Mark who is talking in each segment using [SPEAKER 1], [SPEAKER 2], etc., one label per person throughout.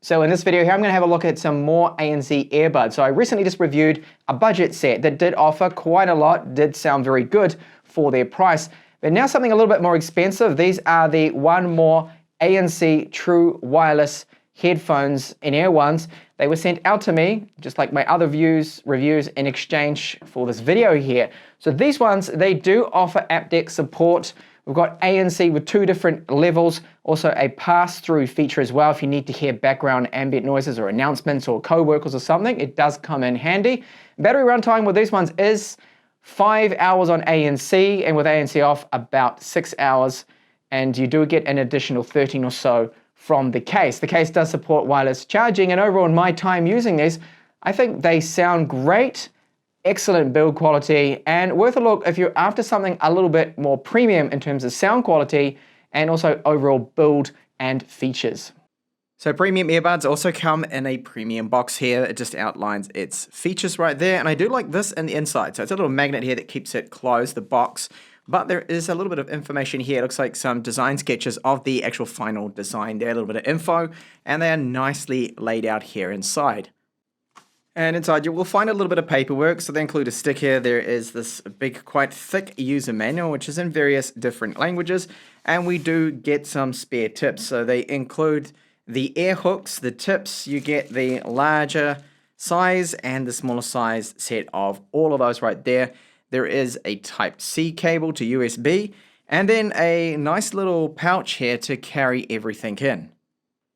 [SPEAKER 1] So in this video here, I'm going to have a look at some more ANC earbuds. So I recently just reviewed a budget set that did offer quite a lot, did sound very good for their price. But now something a little bit more expensive. These are the One More ANC True Wireless headphones in-ear ones. They were sent out to me, just like my other reviews in exchange for this video here. So these ones, they do offer aptX support. We've got ANC with 2 different levels, also a pass-through feature as well. If you need to hear background ambient noises or announcements or co-workers or something, it does come in handy. Battery runtime with these ones is 5 hours on ANC, and with ANC off, about 6 hours. And you do get an additional 13 or so from the case. The case does support wireless charging, and overall in my time using these, I think they sound great. Excellent build quality and worth a look if you're after something a little bit more premium in terms of sound quality and also overall build and features.
[SPEAKER 2] So premium earbuds also come in a premium box here. It just outlines its features right there. And I do like this in the inside. So it's a little magnet here that keeps it closed, the box. But there is a little bit of information here. It looks like some design sketches of the actual final design there, a little bit of info. And they are nicely laid out here inside. And inside you will find a little bit of paperwork, so they include a stick here. There is this big, quite thick user manual, which is in various different languages, and we do get some spare tips. So they include the air hooks, the tips, you get the larger size and the smaller size set of all of those right there. There is a Type-C cable to USB, and then a nice little pouch here to carry everything in.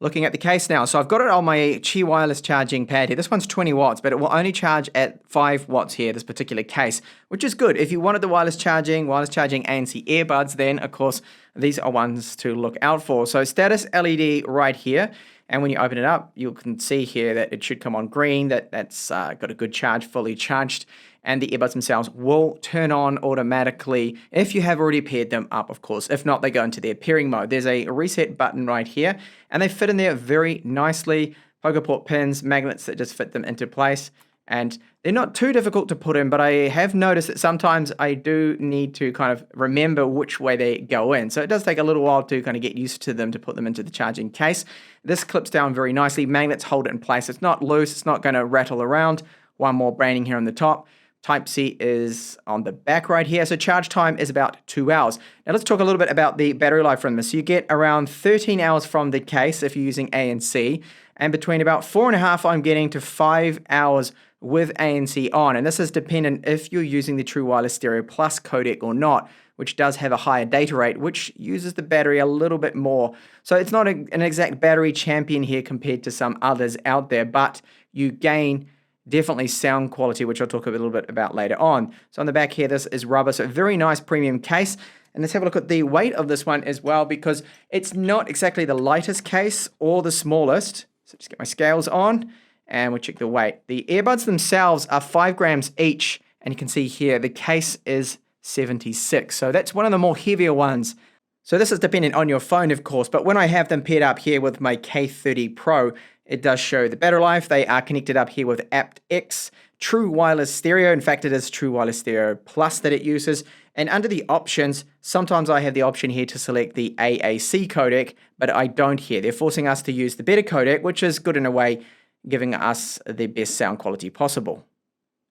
[SPEAKER 2] Looking at the case now, so I've got it on my Qi wireless charging pad here. This one's 20 watts, but it will only charge at 5 watts here, this particular case, which is good. If you wanted the wireless charging ANC earbuds, then of course, these are ones to look out for. So status LED right here, and when you open it up, you can see here that it should come on green, that's got a good charge, fully charged. And the earbuds themselves will turn on automatically if you have already paired them up, of course. If not, they go into their pairing mode. There's a reset button right here, and they fit in there very nicely. Poker port pins, magnets that just fit them into place. And they're not too difficult to put in, but I have noticed that sometimes I do need to kind of remember which way they go in. So it does take a little while to kind of get used to them to put them into the charging case. This clips down very nicely. Magnets hold it in place. It's not loose. It's not going to rattle around. One more branding here on the top. Type-C is on the back right here, so charge time is about 2 hours. Now let's talk a little bit about the battery life from this. You get around 13 hours from the case if you're using ANC, and between about 4.5 I'm getting to 5 hours with ANC on, and this is dependent if you're using the True Wireless Stereo Plus codec or not, which does have a higher data rate, which uses the battery a little bit more. So it's not an exact battery champion here compared to some others out there, but you gain definitely sound quality, which I'll talk a little bit about later on. So on the back here, this is rubber, so a very nice premium case. And let's have a look at the weight of this one as well, because it's not exactly the lightest case or the smallest. So just get my scales on and we'll check the weight. The earbuds themselves are 5 grams each, and you can see here the case is 76. So that's one of the more heavier ones. So this is dependent on your phone, of course, but when I have them paired up here with my K30 Pro, it does show the battery life. They are connected up here with aptX True Wireless Stereo. In fact, it is True Wireless Stereo Plus that it uses. And under the options, sometimes I have the option here to select the AAC codec, but I don't here. They're forcing us to use the better codec, which is good in a way, giving us the best sound quality possible.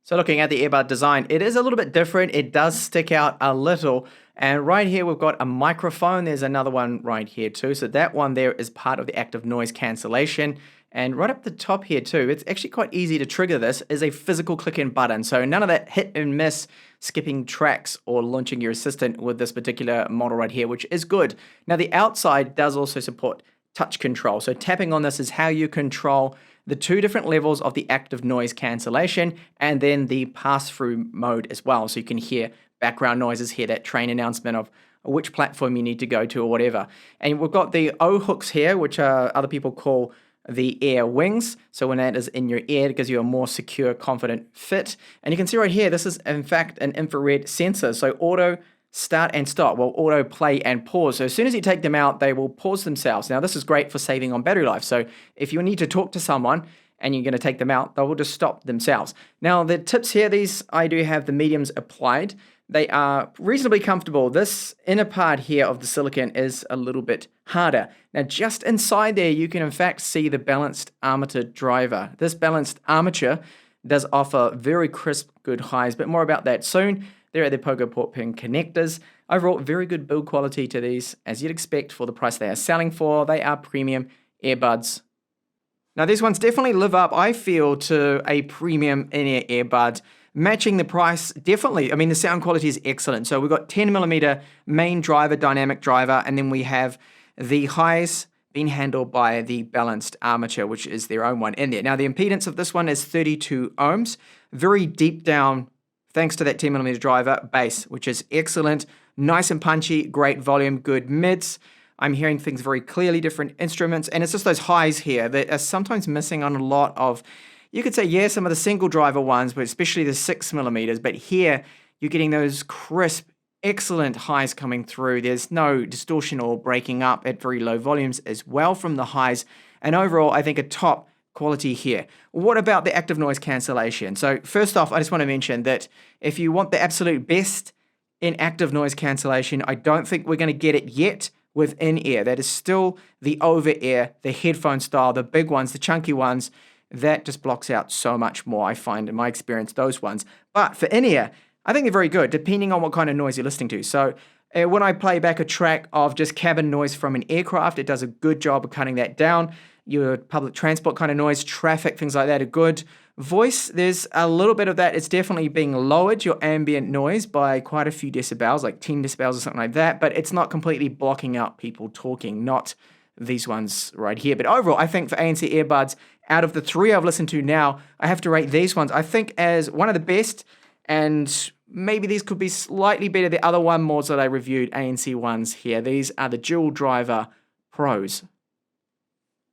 [SPEAKER 2] So looking at the earbud design, it is a little bit different. It does stick out a little. And right here, we've got a microphone. There's another one right here too. So that one there is part of the active noise cancellation. And right up the top here too, it's actually quite easy to trigger this, is a physical click-in button. So none of that hit and miss, skipping tracks or launching your assistant with this particular model right here, which is good. Now the outside does also support touch control. So tapping on this is how you control the 2 different levels of the active noise cancellation and then the pass-through mode as well. So you can hear background noises, hear that train announcement of which platform you need to go to or whatever. And we've got the O hooks here, which other people call the air wings. So when that is in your ear, it gives you a more secure, confident fit. And you can see right here, this is in fact an infrared sensor. So auto start and stop, well, auto play and pause. So as soon as you take them out, they will pause themselves. Now this is great for saving on battery life. So if you need to talk to someone and you're going to take them out, they will just stop themselves. Now the tips here, these I do have the mediums applied. They are reasonably comfortable. This inner part here of the silicon is a little bit harder. Now, just inside there, you can in fact see the balanced armature driver. This balanced armature does offer very crisp, good highs, but more about that soon. There are the Pogo port pin connectors. Overall, very good build quality to these, as you'd expect for the price they are selling for. They are premium earbuds. Now, these ones definitely live up, I feel, to a premium in-ear earbud. Matching the price, definitely. I mean, the sound quality is excellent. So we've got 10mm main driver, dynamic driver, and then we have the highs being handled by the balanced armature, which is their own one in there. Now, the impedance of this one is 32 ohms. Very deep down, thanks to that 10mm driver, bass, which is excellent. Nice and punchy, great volume, good mids. I'm hearing things very clearly, different instruments, and it's just those highs here that are sometimes missing on a lot of, you could say, yeah, some of the single driver ones, but especially the 6mm, but here you're getting those crisp, excellent highs coming through. There's no distortion or breaking up at very low volumes as well from the highs, and overall, I think a top quality here. What about the active noise cancellation? So first off, I just want to mention that if you want the absolute best in active noise cancellation, I don't think we're going to get it yet with in-ear. That is still the over-ear, the headphone style, the big ones, the chunky ones. That just blocks out so much more, I find, in my experience, those ones. But for in-ear, I think they're very good, depending on what kind of noise you're listening to. So when I play back a track of just cabin noise from an aircraft, it does a good job of cutting that down. Your public transport kind of noise, traffic, things like that are good. Voice, there's a little bit of that. It's definitely being lowered, your ambient noise, by quite a few decibels, like 10 decibels or something like that, but it's not completely blocking out people talking, not these ones right here. But overall, I think for ANC earbuds, out of the three I've listened to now, I have to rate these ones, I think, as one of the best, and maybe these could be slightly better. The other one more that I reviewed, ANC ones here. These are the dual driver Pros.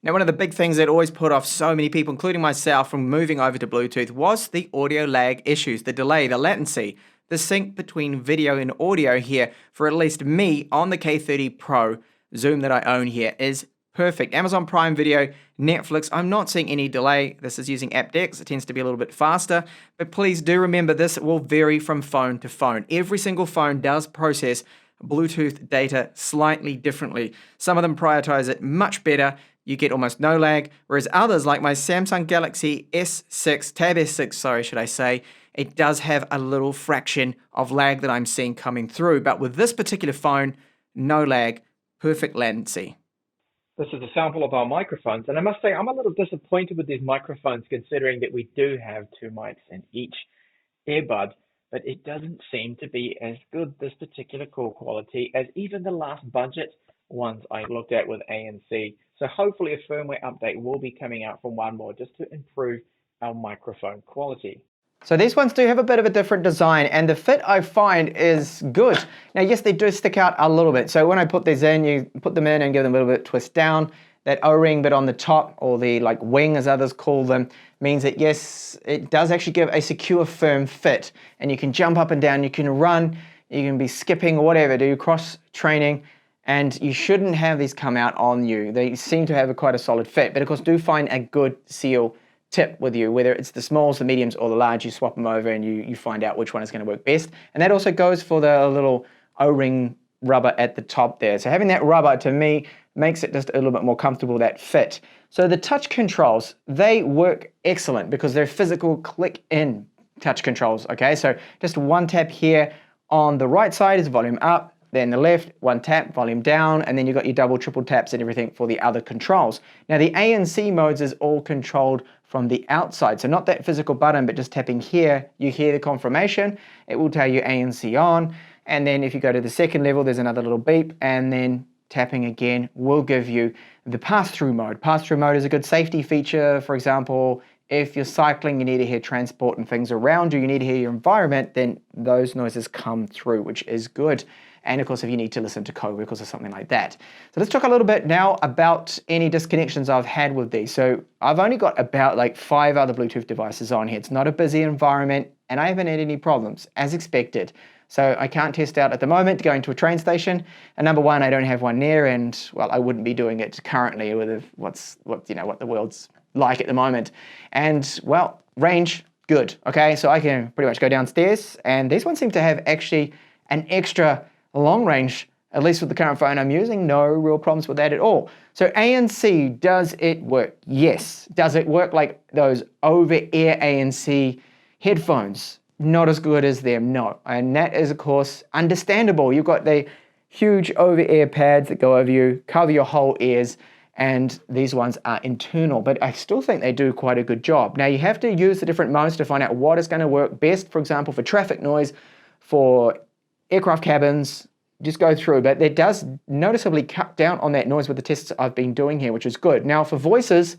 [SPEAKER 2] Now, one of the big things that always put off so many people, including myself, from moving over to Bluetooth was the audio lag issues, the delay, the latency, the sync between video and audio here, for at least me on the K30 Pro Zoom that I own here, is perfect. Amazon Prime Video, Netflix, I'm not seeing any delay. This is using aptX. It tends to be a little bit faster, but please do remember this will vary from phone to phone. Every single phone does process Bluetooth data slightly differently. Some of them prioritize it much better. You get almost no lag, whereas others, like my Samsung Galaxy S6, Tab S6, sorry, should I say, it does have a little fraction of lag that I'm seeing coming through. But with this particular phone, no lag, perfect latency.
[SPEAKER 3] This is a sample of our microphones, and I must say I'm a little disappointed with these microphones, considering that we do have two mics in each earbud, but it doesn't seem to be as good, this particular call quality, as even the last budget ones I looked at with ANC. So hopefully a firmware update will be coming out from one more just to improve our microphone quality.
[SPEAKER 1] So these ones do have a bit of a different design, and the fit I find is good. Now, yes, they do stick out a little bit. So when I put these in, you put them in and give them a little bit twist down. That O-ring bit on the top, or the like wing as others call them, means that yes, it does actually give a secure, firm fit. And you can jump up and down, you can run, you can be skipping or whatever, do cross training, and you shouldn't have these come out on you. They seem to have quite a solid fit, but of course do find a good seal tip with you, whether it's the smalls, the mediums, or the large. You swap them over and you find out which one is going to work best. And that also goes for the little O-ring rubber at the top there. So having that rubber, to me, makes it just a little bit more comfortable, that fit. So the touch controls, they work excellent because they're physical click-in touch controls, okay? So just one tap here on the right side is volume up, then the left, one tap, volume down, and then you've got your double, triple taps and everything for the other controls. Now the ANC modes is all controlled from the outside, so not that physical button, but just tapping here, you hear the confirmation, it will tell you ANC on, and then if you go to the second level, there's another little beep, and then tapping again will give you the pass-through mode. Pass-through mode is a good safety feature. For example, if you're cycling, you need to hear transport and things around you, you need to hear your environment, then those noises come through, which is good. And of course, if you need to listen to co-workers or something like that. So let's talk a little bit now about any disconnections I've had with these. So I've only got about like 5 other Bluetooth devices on here. It's not a busy environment, and I haven't had any problems, as expected. So I can't test out at the moment going to a train station. And number one, I don't have one near, and well, I wouldn't be doing it currently with what the world's like at the moment. And well, range, good, okay? So I can pretty much go downstairs, and these ones seem to have actually an extra long range, at least with the current phone I'm using. No real problems with that at all. So ANC, does it work? Yes. Does it work like those over-ear ANC headphones? Not as good as them, no. And that is, of course, understandable. You've got the huge over-ear pads that go over you, cover your whole ears, and these ones are internal, but I still think they do quite a good job. Now, you have to use the different modes to find out what is going to work best, for example, for traffic noise, for aircraft cabins, just go through, but it does noticeably cut down on that noise with the tests I've been doing here, which is good. Now, for voices,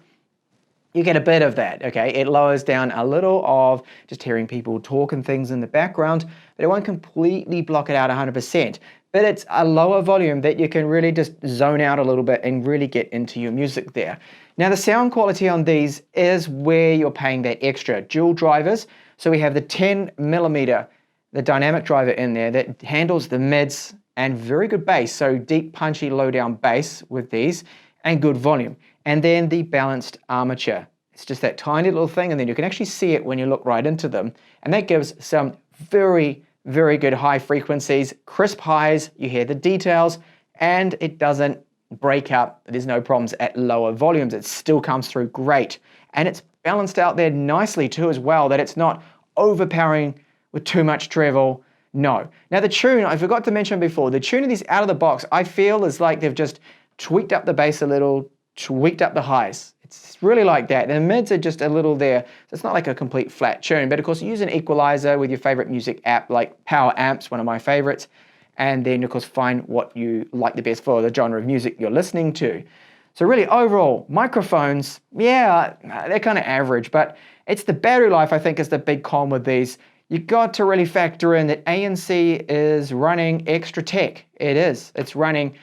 [SPEAKER 1] you get a bit of that, okay? It lowers down a little of just hearing people talk and things in the background, but it won't completely block it out 100%. But it's a lower volume that you can really just zone out a little bit and really get into your music there. Now, the sound quality on these is where you're paying that extra. Dual drivers, so we have the 10mm, the dynamic driver in there that handles the mids and very good bass, so deep, punchy, low down bass with these, and good volume. And then the balanced armature. It's just that tiny little thing, and then you can actually see it when you look right into them. And that gives some very good high frequencies, crisp highs, you hear the details, and it doesn't break up. There's no problems at lower volumes. It still comes through great. And it's balanced out there nicely too as well, that it's not overpowering with too much treble. No. Now the tune, I forgot to mention before, the tune of these out of the box, I feel is like they've just tweaked up the bass a little, tweaked up the highs. It's really like that. The mids are just a little there. So it's not like a complete flat tune, but of course you use an equalizer with your favorite music app like Power Amps, one of my favorites, and then of course find what you like the best for the genre of music you're listening to. So really overall, microphones, yeah, they're kind of average, but it's the battery life I think is the big con with these. You got to really factor in that ANC is running extra tech. It is. It's running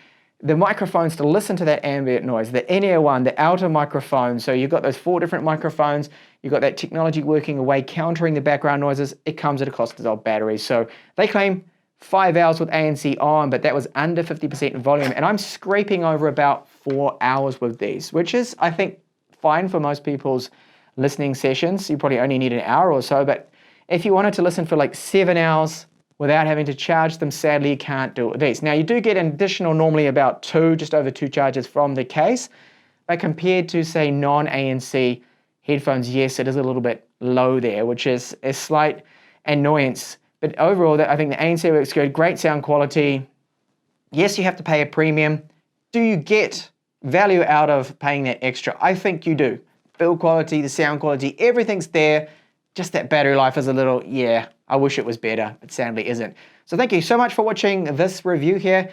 [SPEAKER 1] the microphones to listen to that ambient noise, the in-ear one, the outer microphone. So you've got those 4 different microphones. You've got that technology working away, countering the background noises. It comes at a cost of old batteries. So they claim 5 hours with ANC on, but that was under 50% volume. And I'm scraping over about 4 hours with these, which is, I think, fine for most people's listening sessions. You probably only need an hour or so, but if you wanted to listen for like 7 hours without having to charge them, sadly you can't do it with these. Now you do get an additional, normally about 2, just over 2 charges from the case, but compared to say non-ANC headphones, yes, it is a little bit low there, which is a slight annoyance. But overall, I think the ANC works good, great sound quality. Yes, you have to pay a premium. Do you get value out of paying that extra? I think you do. Build quality, the sound quality, everything's there. Just that battery life is a little, yeah, I wish it was better, but sadly isn't. So thank you so much for watching this review here.